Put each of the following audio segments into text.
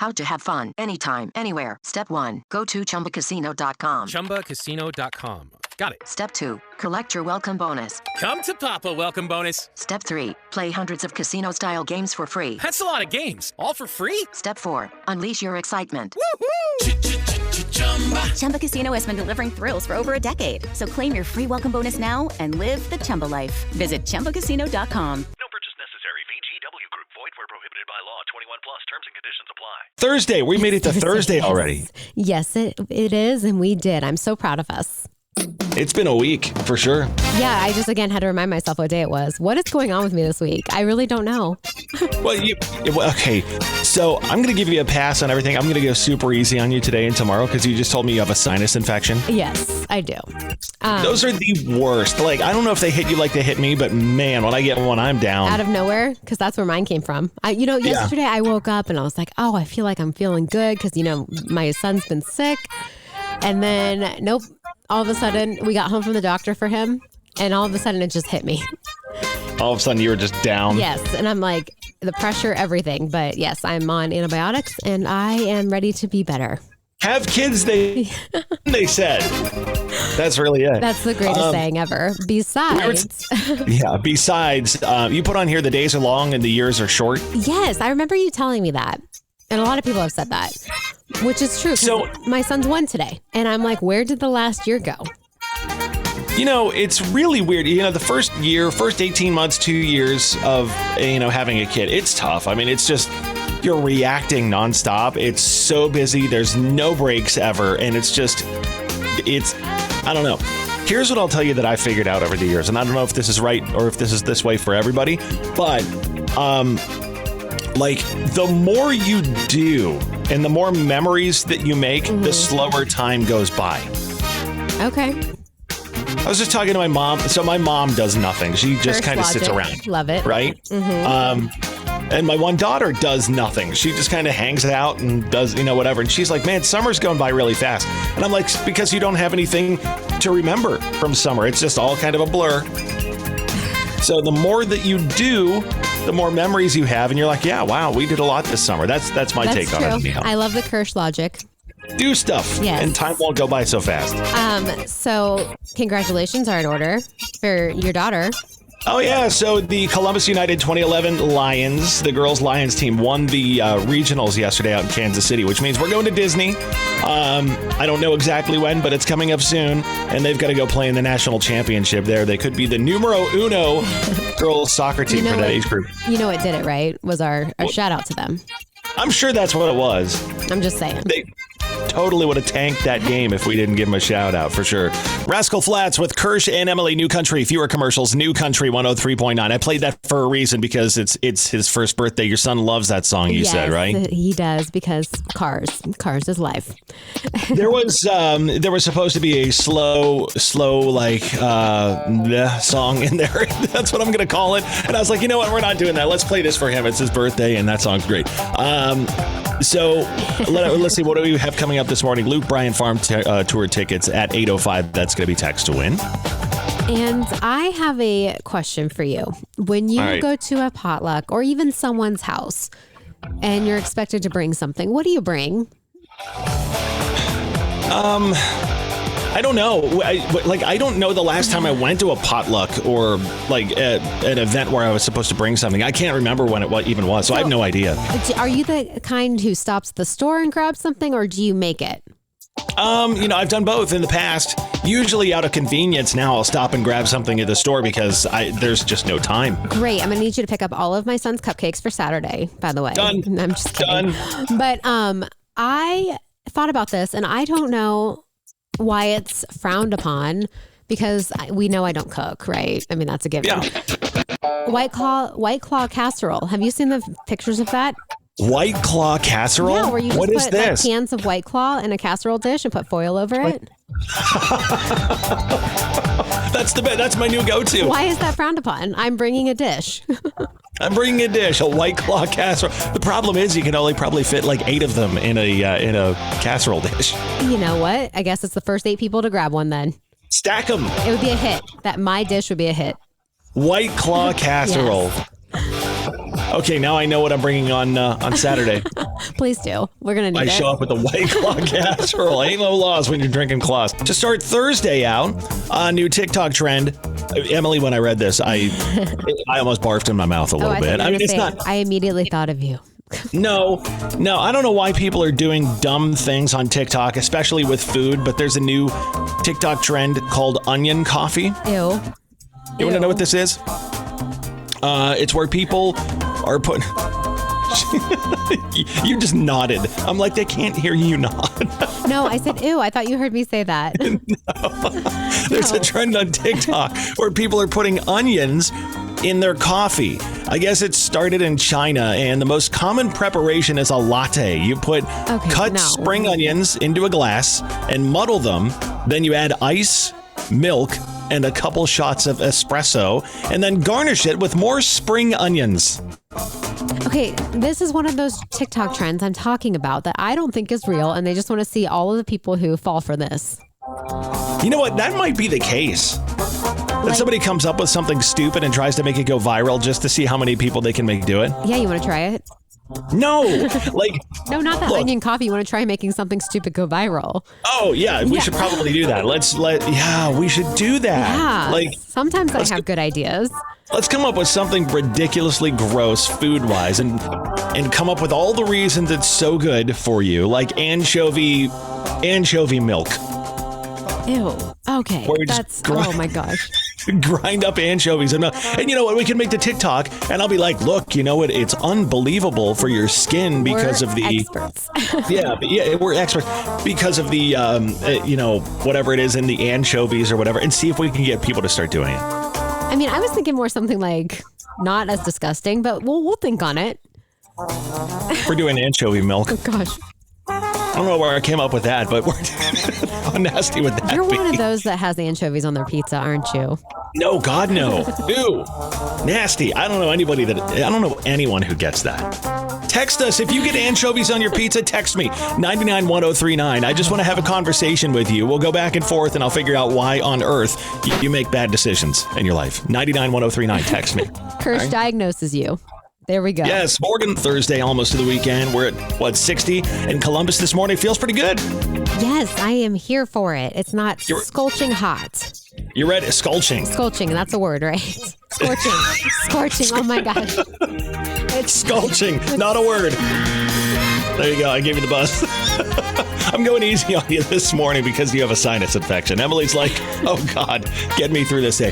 How to have fun anytime, anywhere. Step 1. Go to ChumbaCasino.com. ChumbaCasino.com. Got it. Step 2. Collect your welcome bonus. Come to Papa welcome bonus. Step 3. Play hundreds of casino-style games for free. That's a lot of games. All for free? Step 4. Unleash your excitement. Woohoo! Chumba Casino has been delivering thrills for over a decade. So claim your free welcome bonus now and live the Chumba life. Visit ChumbaCasino.com. No purchase necessary. VGW Group. Void where prohibited by law. 21 plus. Terms and conditions apply. Thursday. We made it to Thursday already. Yes, it is. And we did. I'm so proud of us. It's been a week for sure. Yeah, I just again had to remind myself what day it was. What is going on with me this week? I really don't know. Okay. So I'm going to give you a pass on everything. I'm going to go super easy on you today and tomorrow because you just told me you have a sinus infection. Yes, I do. Those are the worst. Like, I don't know if they hit you like they hit me, but man, when I get one, I'm down. Out of nowhere, because that's where mine came from. Yesterday I woke up and I was like, oh, I feel like I'm feeling good because, my son's been sick. And then, nope. All of a sudden, we got home from the doctor for him, and all of a sudden, it just hit me. All of a sudden, you were just down. Yes, and I'm like, the pressure, everything. But yes, I'm on antibiotics, and I am ready to be better. Have kids, they said. That's really it. That's the greatest saying ever. Besides. You put on here, the days are long and the years are short. Yes, I remember you telling me that. And a lot of people have said that, which is true. So my son's 1 today. And I'm like, where did the last year go? It's really weird. The first 18 months, 2 years of, having a kid, it's tough. I mean, it's just, you're reacting nonstop. It's so busy. There's no breaks ever. And I don't know. Here's what I'll tell you that I figured out over the years. And I don't know if this is right or if this is this way for everybody, but, the more you do and the more memories that you make, the slower time goes by. Okay. I was just talking to my mom. So my mom does nothing. She just kind of sits around. Love it. Right? Mm-hmm. And my one daughter does nothing. She just kind of hangs out and does, whatever. And she's like, man, summer's going by really fast. And I'm like, because you don't have anything to remember from summer. It's just all kind of a blur. So the more that you do, the more memories you have, and you're like, yeah, wow, we did a lot this summer. That's my take on it. Anyhow. I love the Kirsch logic. Do stuff, and time won't go by so fast. So congratulations are in order for your daughter. Oh, yeah. So the Columbus United 2011 Lions, the girls Lions team, won the regionals yesterday out in Kansas City, which means we're going to Disney. I don't know exactly when, but it's coming up soon. And they've got to go play in the national championship there. They could be the numero uno girls soccer team for that age group. It did it right, was our shout out to them. I'm sure that's what it was. I'm just saying. They totally would have tanked that game if we didn't give him a shout out for sure. Rascal Flatts with Kirsch and Emyle, New Country, fewer commercials, New Country 103.9. I played that for a reason because it's his first birthday. Your son loves that song, you said, right? He does, because cars is life. There was supposed to be a slow song in there. That's what I'm going to call it. And I was like, you know what? We're not doing that. Let's play this for him. It's his birthday and that song's great. So let's see, what do we have coming up this morning? Luke Bryan Farm Tour tickets at 8:05. That's going to be text to win. And I have a question for you. When you go to a potluck or even someone's house and you're expected to bring something, what do you bring? I don't know. I don't know the last time I went to a potluck or an event where I was supposed to bring something. I can't remember when it even was, so I have no idea. Are you the kind who stops at the store and grabs something, or do you make it? I've done both in the past. Usually out of convenience. Now I'll stop and grab something at the store because there's just no time. Great. I'm going to need you to pick up all of my son's cupcakes for Saturday, by the way. Done. I'm just kidding. Done. But I thought about this, and I don't know why it's frowned upon, because we know I don't cook, right? I mean, that's a given. Yeah. White Claw casserole. Have you seen the pictures of that? White Claw casserole? Yeah, where you just what is put this? Cans of White Claw in a casserole dish and put foil over it. That's my new go-to. Why is that frowned upon? I'm bringing a dish. I'm bringing a dish, a White Claw casserole. The problem is you can only probably fit 8 of them in a casserole dish. You know what? I guess it's the first 8 people to grab one then. Stack them. It would be a hit. My dish would be a hit. White Claw casserole. Yes. Okay, now I know what I'm bringing on Saturday. Please do. We're going to need I it. show up with a White Claw casserole. Ain't no laws when you're drinking claws. To start Thursday out, a new TikTok trend. Emily, when I read this, I almost barfed in my mouth a little bit. I mean, it's not. I immediately thought of you. No, I don't know why people are doing dumb things on TikTok, especially with food, but there's a new TikTok trend called onion coffee. Ew. You want to know what this is? It's where people are putting... You just nodded. I'm like, they can't hear you nod. No, I said, ew. I thought you heard me say that. No. There's a trend on TikTok where people are putting onions in their coffee. I guess it started in China, and the most common preparation is a latte. You put cut spring onions into a glass and muddle them. Then you add ice, milk, and a couple shots of espresso, and then garnish it with more spring onions. Okay, this is one of those TikTok trends I'm talking about that I don't think is real, and they just want to see all of the people who fall for this. You know what? That might be the case. That somebody comes up with something stupid and tries to make it go viral just to see how many people they can make do it. Yeah, you want to try it? No, no, not that onion coffee. You want to try making something stupid go viral? Oh yeah, we should probably do that. We should do that. Yeah, sometimes I have good ideas. Let's come up with something ridiculously gross food-wise and come up with all the reasons it's so good for you, like anchovy milk. Ew. Okay. That's oh my gosh. Grind up anchovies and you know what? We can make the TikTok, and I'll be like, look, you know what? It's unbelievable for your skin because of the experts. we're experts because of the whatever it is in the anchovies or whatever, and see if we can get people to start doing it. I mean, I was thinking more something like not as disgusting, but we'll think on it. We're doing anchovy milk. Oh gosh. I don't know where I came up with that, but how nasty would that be? You're one of those that has anchovies on their pizza, aren't you? No, God, no. Ew. Nasty. I don't know anyone who gets that. Text us. If you get anchovies on your pizza, text me. 991039. I just want to have a conversation with you. We'll go back and forth, and I'll figure out why on earth you make bad decisions in your life. 991039. Text me. Kirsch diagnoses you. There we go. Yes, Morgan, Thursday, almost to the weekend. We're at 60 in Columbus this morning. Feels pretty good. Yes, I am here for it. It's not scorching hot. You're ready? Scorching. Scorching, that's a word, right? Scorching. Scorching, oh my gosh. It's scorching, not a word. There you go, I gave you the buzz. I'm going easy on you this morning because you have a sinus infection. Emily's like, oh God, get me through this day.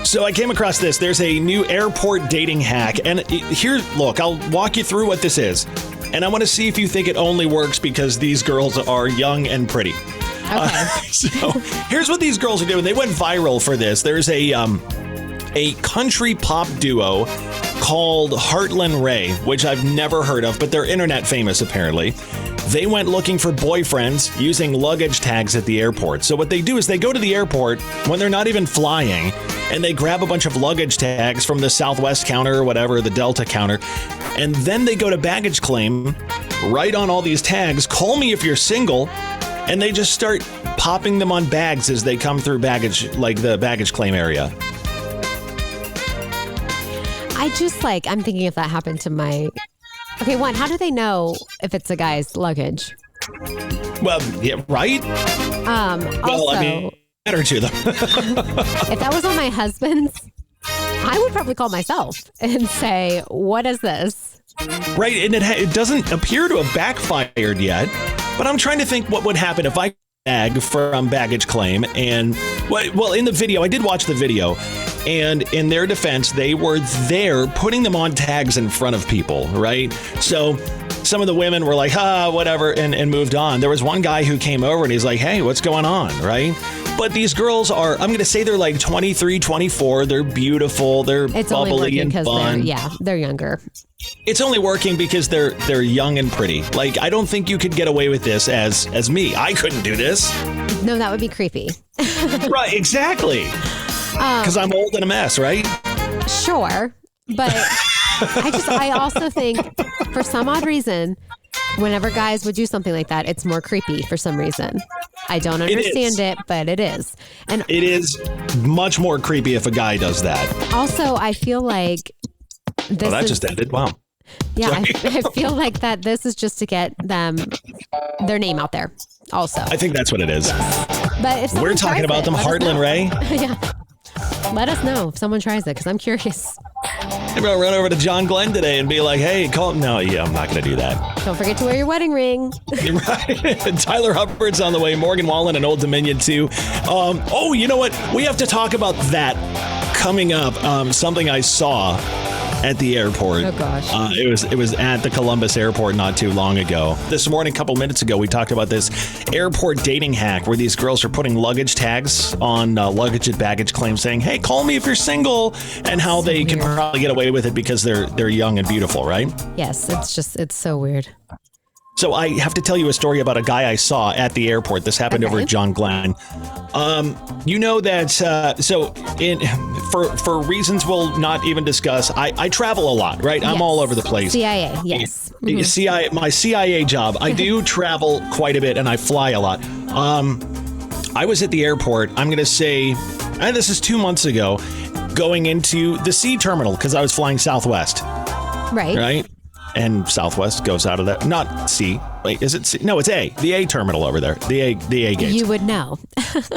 So I came across this. There's a new airport dating hack. And look, I'll walk you through what this is. And I want to see if you think it only works because these girls are young and pretty. Okay. So here's what these girls are doing. They went viral for this. There's a country pop duo called Heartland Ray, which I've never heard of, but they're internet famous apparently. They went looking for boyfriends using luggage tags at the airport. So what they do is they go to the airport when they're not even flying, and they grab a bunch of luggage tags from the Southwest counter or whatever, the Delta counter, and then they go to baggage claim, write on all these tags, call me if you're single, and they just start popping them on bags as they come through baggage, like the baggage claim area. I'm thinking if that happened to my... Okay, one, how do they know if it's a guy's luggage? Well, yeah, right? Also, I mean, matter to them. If that was on my husband's, I would probably call myself and say, what is this? Right, and it doesn't appear to have backfired yet, but I'm trying to think what would happen if I bag from baggage claim. And well, in the video, I did watch the video, and in their defense, they were there putting them on tags in front of people, right? So some of the women were like, whatever, and moved on. There was one guy who came over and he's like, hey, what's going on, right? But these girls are, I'm going to say they're like 23, 24. They're beautiful. They're bubbly and fun. They're younger. It's only working because they're young and pretty. Like, I don't think you could get away with this as me. I couldn't do this. No, that would be creepy. Right, exactly. Because I'm old and a mess, right? Sure. But I also think for some odd reason, whenever guys would do something like that, it's more creepy for some reason. I don't understand it, but it is. And it is much more creepy if a guy does that. Also, I feel like that just ended. Wow. Yeah, I feel like that this is just to get their name out there also. I think that's what it is. But if We're talking about them, Heartland Ray. Yeah. Let us know if someone tries it because I'm curious. Maybe I'll run over to John Glenn today and be like, hey, call him. No, I'm not going to do that. Don't forget to wear your wedding ring. You're right. Tyler Hubbard's on the way. Morgan Wallen and Old Dominion too. Oh, you know what? We have to talk about that coming up. Something I saw at the airport. Oh gosh. It was at the Columbus airport not too long ago. This morning, a couple minutes ago, we talked about this airport dating hack where these girls are putting luggage tags on luggage and baggage claims saying, hey, call me if you're single, and how they can probably get away with it because they're young and beautiful, right? Yes, it's so weird. So I have to tell you a story about a guy I saw at the airport. This happened over at John Glenn. You know that, for reasons we'll not even discuss, I travel a lot, right? Yes. I'm all over the place. CIA, yes. Mm-hmm. My CIA job. I do travel quite a bit and I fly a lot. I was at the airport, I'm going to say, and this is 2 months ago, going into the C terminal because I was flying Southwest. Right? And Southwest goes out of that. Not C. Wait, is it C? No, it's A. The A terminal over there. The A gate. You would know.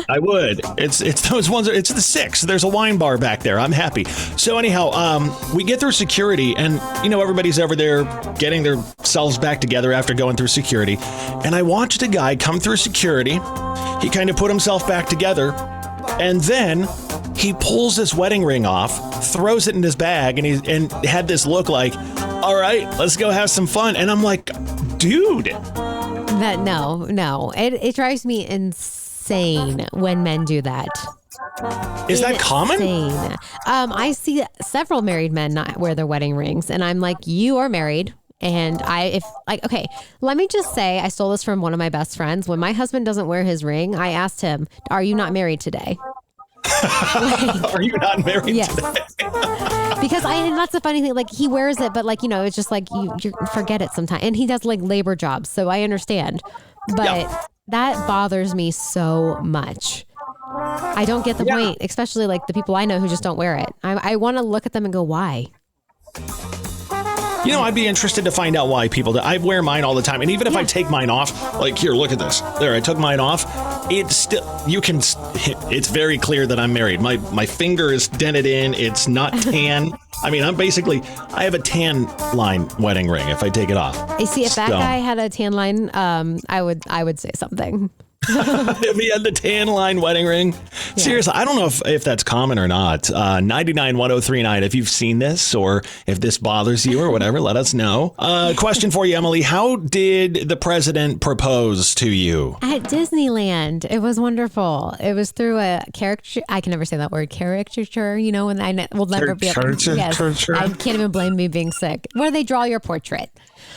I would. It's those ones. It's the 6. There's a wine bar back there. I'm happy. So anyhow, we get through security, and everybody's over there getting themselves back together after going through security. And I watched a guy come through security. He kind of put himself back together, and then he pulls his wedding ring off, throws it in his bag, and had this look like, all right, let's go have some fun. And I'm like, dude. No. It drives me insane when men do that. Is that common? I see several married men not wear their wedding rings, and I'm like, you are married. And okay, let me just say, I stole this from one of my best friends. When my husband doesn't wear his ring, I asked him, are you not married today? Are you not married today? Because and that's the funny thing. Like, he wears it, but it's just like you forget it sometimes. And he does like labor jobs, so I understand. But that bothers me so much. I don't get the point, especially like the people I know who just don't wear it. I want to look at them and go, why? I'd be interested to find out why people do. I wear mine all the time. And even if I take mine off, like, here, look at this. There, I took mine off. It's still, it's very clear that I'm married. My finger is dented in. It's not tan. I mean, I have a tan line wedding ring if I take it off. I see, if that guy had a tan line, I would say something. If he had the tan line wedding ring. Yeah. Seriously, I don't know if that's common or not. 99-1039. If you've seen this or if this bothers you or whatever, let us know. Question for you, Emily. How did the president propose to you? At Disneyland. It was wonderful. It was through a caricature. I can never say that word. Caricature. And I will never be able to. Yes, I can't even blame me being sick. Where they draw your portrait.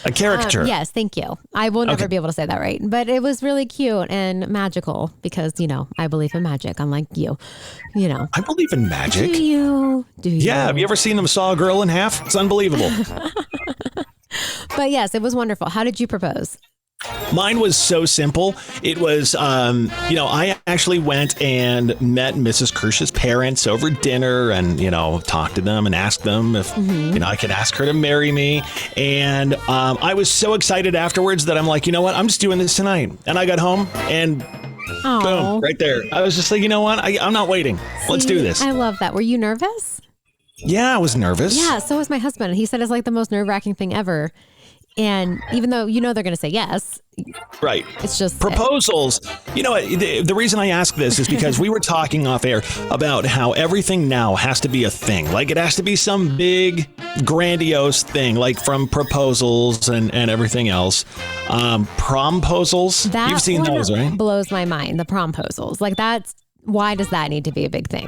A caricature. Yes, thank you. I will never be able to say that right. But it was really cute and magical because, I believe in magic. Unlike you, I believe in magic. Do you? Yeah. Have you ever seen them saw a girl in half? It's unbelievable. But yes, it was wonderful. How did you propose? Mine was so simple. It was, I actually went and met Mrs. Kirsch's parents over dinner and, talked to them and asked them if, I could ask her to marry me. And I was so excited afterwards that I'm like, you know what? I'm just doing this tonight. And I got home and boom, right there. I was just like, you know what? I'm not waiting. Let's do this. I love that. Were you nervous? Yeah, I was nervous. Yeah, so was my husband. He said it's like the most nerve-wracking thing ever. And even though they're going to say yes. Right. It's just proposals. The reason I ask this is because we were talking off air about how everything now has to be a thing. Like, it has to be some big, grandiose thing, like from proposals and everything else. Promposals. You've seen those, right? Blows my mind. The promposals. Like, why does that need to be a big thing?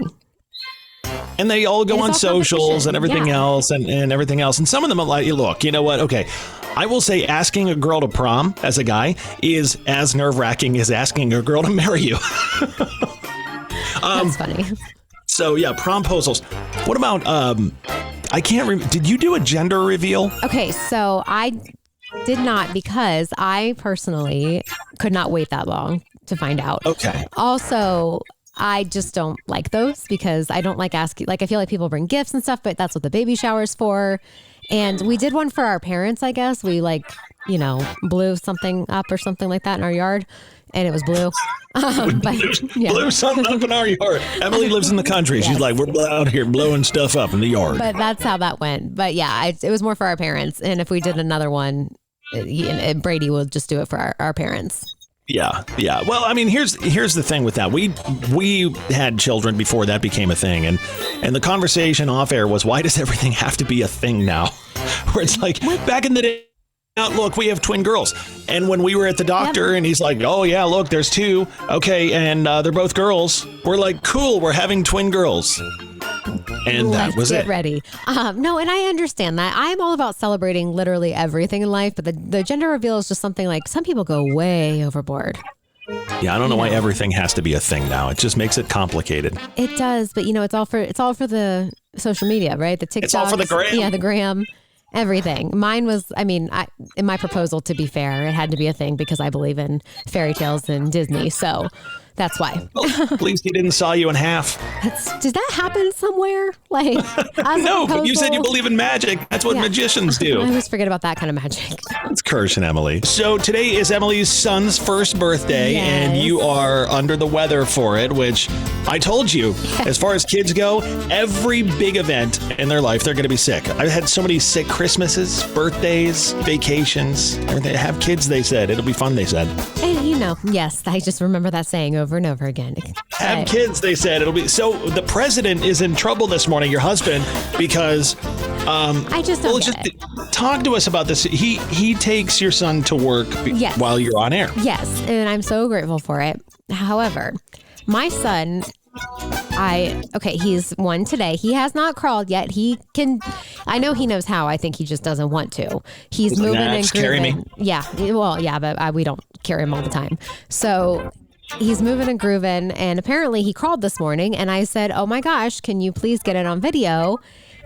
And they all go on socials and everything else and everything else. And some of them are like, look, you know what? Okay. I will say asking a girl to prom as a guy is as nerve-wracking as asking a girl to marry you. That's funny. So yeah, promposals. What about, I can't remember, did you do a gender reveal? Okay, so I did not because I personally could not wait that long to find out. Okay. Also, I just don't like those because I don't like asking, I feel like people bring gifts and stuff, but that's what the baby shower is for. And we did one for our parents, I guess. We blew something up or something like that in our yard, and it was blue. Blew something up in our yard. Emily lives in the country. She's like, we're out here blowing stuff up in the yard. But that's how that went. But yeah, it was more for our parents. And if we did another one, Brady will just do it for our parents. Yeah. Well, I mean, here's the thing with that. We had children before that became a thing, and the conversation off air was, why does everything have to be a thing now? Where it's like, back in the day, look, we have twin girls. And when we were at the doctor and he's like, oh yeah, look, there's two. Okay. And they're both girls. We're like, cool, we're having twin girls. And that was it. Get ready. No, and I understand that. I'm all about celebrating literally everything in life, but the gender reveal is just something like some people go way overboard. Yeah, I don't know why everything has to be a thing now. It just makes it complicated. It does, but it's all for the social media, right? The TikTok. It's all for the gram. Yeah, the gram. Everything. Mine was, in my proposal, to be fair, it had to be a thing because I believe in fairy tales and Disney. So that's why. Well, at least he didn't saw you in half. Did that happen somewhere? No, but you said you believe in magic. That's what magicians do. I always forget about that kind of magic. It's Kirsch and Emyle. So today is Emily's son's first birthday, and you are under the weather for it, which I told you, as far as kids go, every big event in their life, they're going to be sick. I've had so many sick Christmases, birthdays, vacations. They have kids, they said. It'll be fun, they said. And yes, I just remember that saying over and over again. Have kids, they said. It'll be so. The president is in trouble this morning, your husband, because I just don't get it. Talk to us about this. He takes your son to work while you're on air. Yes, and I'm so grateful for it. However, my son, he's one today. He has not crawled yet. I know he knows how. I think he just doesn't want to. He's moving and grooving. Me. Yeah, well, yeah, but we don't carry him all the time. So he's moving and grooving, and apparently he crawled this morning, and I said, oh my gosh, can you please get it on video?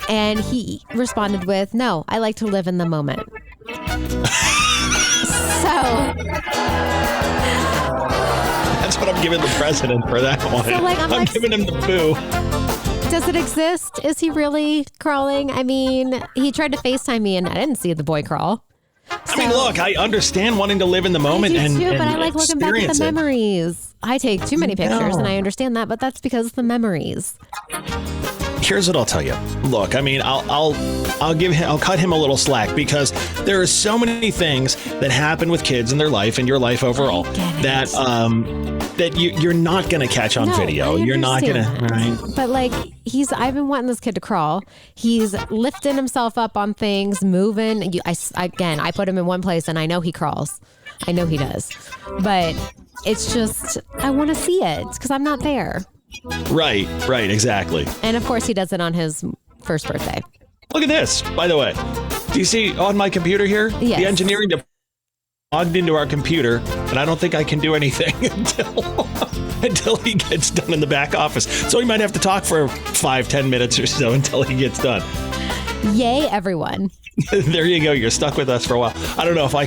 And he responded with, no, I like to live in the moment. That's what I'm giving the president for that one. So I'm giving him the boo. Does it exist? Is he really crawling? I mean, he tried to FaceTime me and I didn't see the boy crawl. I mean, look, I understand wanting to live in the moment I do too, and but I like looking back at the memories. I take too many pictures and I understand that, but that's because of the memories. Here's what I'll tell you. Look, I mean, I'll cut him a little slack because there are so many things that happen with kids in their life and your life overall that you're not going to catch on video. You're not going to, right? But I've been wanting this kid to crawl. He's lifting himself up on things, moving. I put him in one place and I know he crawls. I know he does. But it's just, I want to see it because I'm not there. Right, exactly. And of course he does it on his first birthday. Look at this, by the way. Do you see on my computer here? Yes. The engineering department logged into our computer, and I don't think I can do anything until he gets done in the back office. So we might have to talk for 5-10 minutes or so until he gets done. Yay, everyone. There you go. You're stuck with us for a while. I don't know if I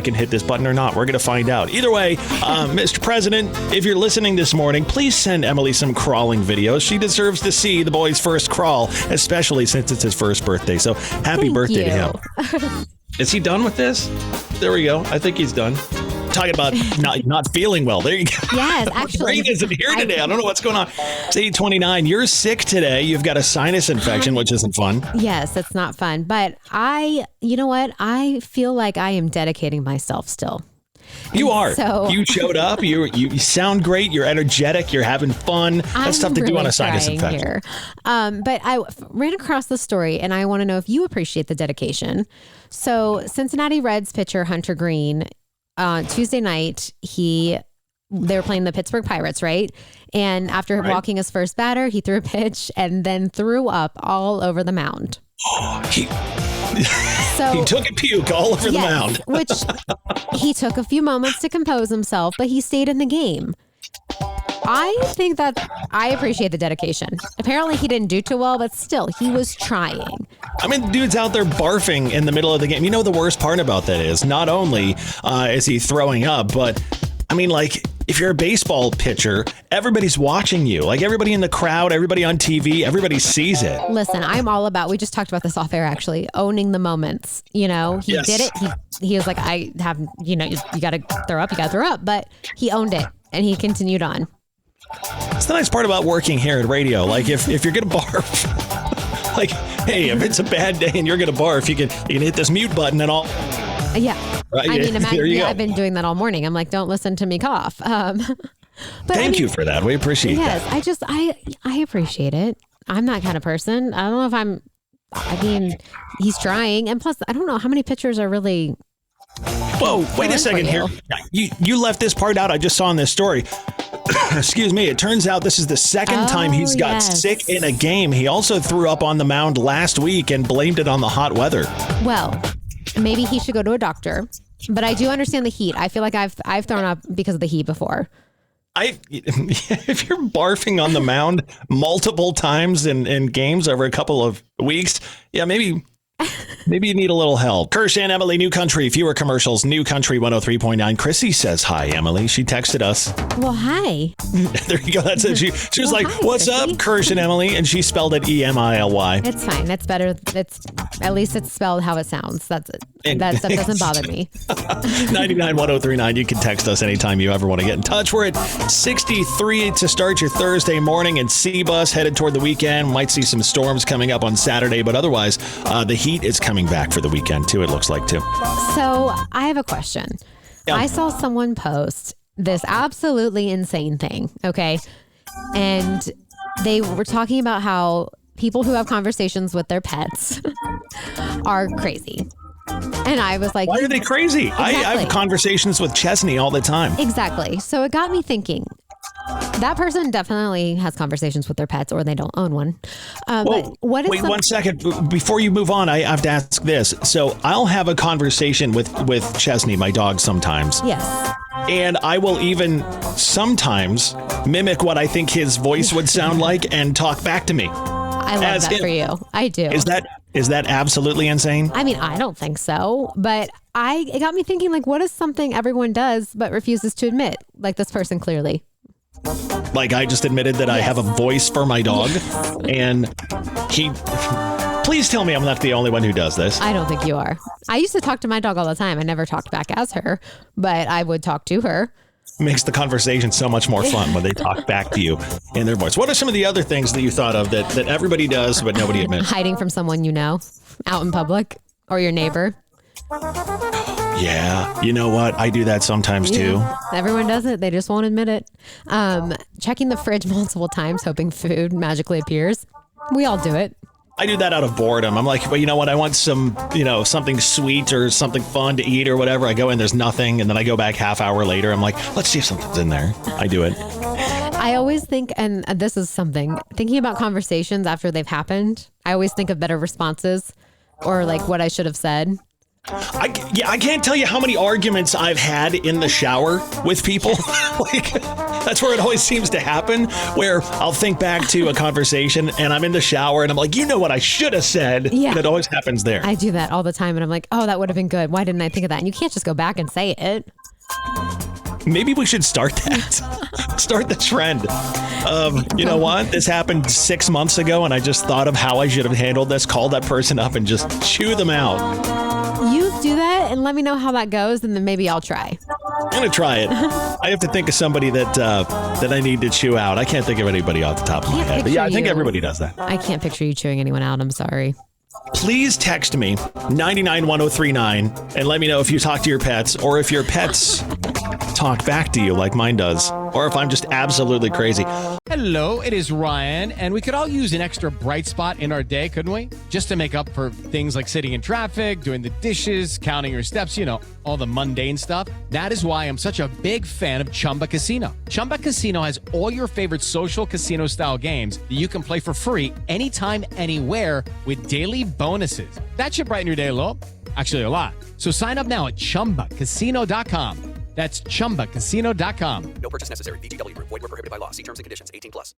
can hit this button or not. We're going to find out. Either way, Mr. President, if you're listening this morning, please send Emily some crawling videos. She deserves to see the boy's first crawl, especially since it's his first birthday. So happy birthday to him. Is he done with this? There we go. I think he's done. Talking about not feeling well. There you go. Yes, actually. My brain isn't here today. I don't know what's going on. It's 8:29. You're sick today. You've got a sinus infection, which isn't fun. Yes, it's not fun. But you know what? I feel like I am dedicating myself still. You are. So, you showed up. You sound great. You're energetic. You're having fun. That's tough to do on a sinus infection. Here. But I ran across the story, and I want to know if you appreciate the dedication. So Cincinnati Reds pitcher Hunter Green, Tuesday night, they were playing the Pittsburgh Pirates, right? And after walking his first batter, he threw a pitch and then threw up all over the mound. He took a puke all over the mound. Which he took a few moments to compose himself, but he stayed in the game. I think that I appreciate the dedication. Apparently he didn't do too well, but still, he was trying. I mean, dude's out there barfing in the middle of the game. You know, the worst part about that is not only is he throwing up, but I mean, if you're a baseball pitcher, everybody's watching you. Like everybody in the crowd, everybody on TV, everybody sees it. Listen, I'm all about, we just talked about this off air actually, owning the moments. You know, he did it. He was like, I have, you got to throw up, but he owned it and he continued on. It's the nice part about working here at radio. Like if you're going to barf, like, hey, if it's a bad day and you're going to barf, you can hit this mute button and all. Yeah. Right? I mean, imagine, I've been doing that all morning. I'm like, don't listen to me cough. But Thank you for that. We appreciate that. Yes, I appreciate it. I'm that kind of person. I don't know if he's trying. And plus, I don't know how many pitchers are really. Whoa, wait a second here. You left this part out. I just saw in this story. Excuse me. It turns out this is the second time he's got sick in a game. He also threw up on the mound last week and blamed it on the hot weather. Well, maybe he should go to a doctor. But I do understand the heat. I feel like I've thrown up because of the heat before. If you're barfing on the mound multiple times in games over a couple of weeks, yeah, maybe you need a little help. Kirsch and Emyle, New Country, fewer commercials, New Country 103.9. Chrissy says hi, Emily. She texted us. Well, hi. There you go. That's it. She was like, hi, what's Chrissy? Up, Kirsch and Emily? And she spelled it Emily. It's fine. That's better. At least it's spelled how it sounds. That stuff doesn't bother me. 99-1039. You can text us anytime you ever want to get in touch. We're at 63 to start your Thursday morning, and C-Bus headed toward the weekend. Might see some storms coming up on Saturday, but otherwise, the heat is coming back for the weekend too, it looks like too. So I have a question. Yeah. I saw someone post this absolutely insane thing, okay? And they were talking about how people who have conversations with their pets are crazy. And I was like, why are they crazy? Exactly. I have conversations with Chesney all the time. Exactly. So it got me thinking. That person definitely has conversations with their pets, or they don't own one. But wait 1 second. Before you move on, I have to ask this. So I'll have a conversation with Chesney, my dog, sometimes. Yes. And I will even sometimes mimic what I think his voice would sound like and talk back to me. I love that for you. I do. Is that absolutely insane? I mean, I don't think so, but it got me thinking, like, what is something everyone does but refuses to admit? Like this person clearly. Like I just admitted that I have a voice for my dog, and please tell me I'm not the only one who does this. I don't think you are. I used to talk to my dog all the time. I never talked back as her, but I would talk to her. Makes the conversation so much more fun when they talk back to you in their voice. What are some of the other things that you thought of that everybody does but nobody admits? Hiding from someone you know out in public, or your neighbor. Yeah, you know what? I do that sometimes too. Everyone does it. They just won't admit it. Checking the fridge multiple times, hoping food magically appears. We all do it. I do that out of boredom. I'm like, well, you know what? I want some, something sweet or something fun to eat or whatever. I go in, there's nothing. And then I go back half hour later. I'm like, let's see if something's in there. I do it. I always think, and this is something, thinking about conversations after they've happened, I always think of better responses or like what I should have said. I can't tell you how many arguments I've had in the shower with people. Like, that's where it always seems to happen, where I'll think back to a conversation and I'm in the shower and I'm like, you know what I should have said. Yeah. And it always happens there. I do that all the time. And I'm like, oh, that would have been good. Why didn't I think of that? And you can't just go back and say it. Maybe we should start that. Start the trend. You know what? This happened 6 months ago and I just thought of how I should have handled this, called that person up and just chew them out. You do that and let me know how that goes, and then maybe I'll try. I'm going to try it. I have to think of somebody that I need to chew out. I can't think of anybody off the top of my head. But yeah, I think everybody does that. I can't picture you chewing anyone out. I'm sorry. Please text me 991039 and let me know if you talk to your pets or if your pets talk back to you like mine does, or if I'm just absolutely crazy. Hello, it is Ryan, and we could all use an extra bright spot in our day, couldn't we? Just to make up for things like sitting in traffic, doing the dishes, counting your steps, all the mundane stuff. That is why I'm such a big fan of Chumba Casino. Chumba Casino has all your favorite social casino style games that you can play for free anytime, anywhere with daily bonuses. That should brighten your day a little. Actually, a lot. So sign up now at ChumbaCasino.com. That's ChumbaCasino.com. No purchase necessary. VGW Group. Void where prohibited by law. See terms and conditions. 18+.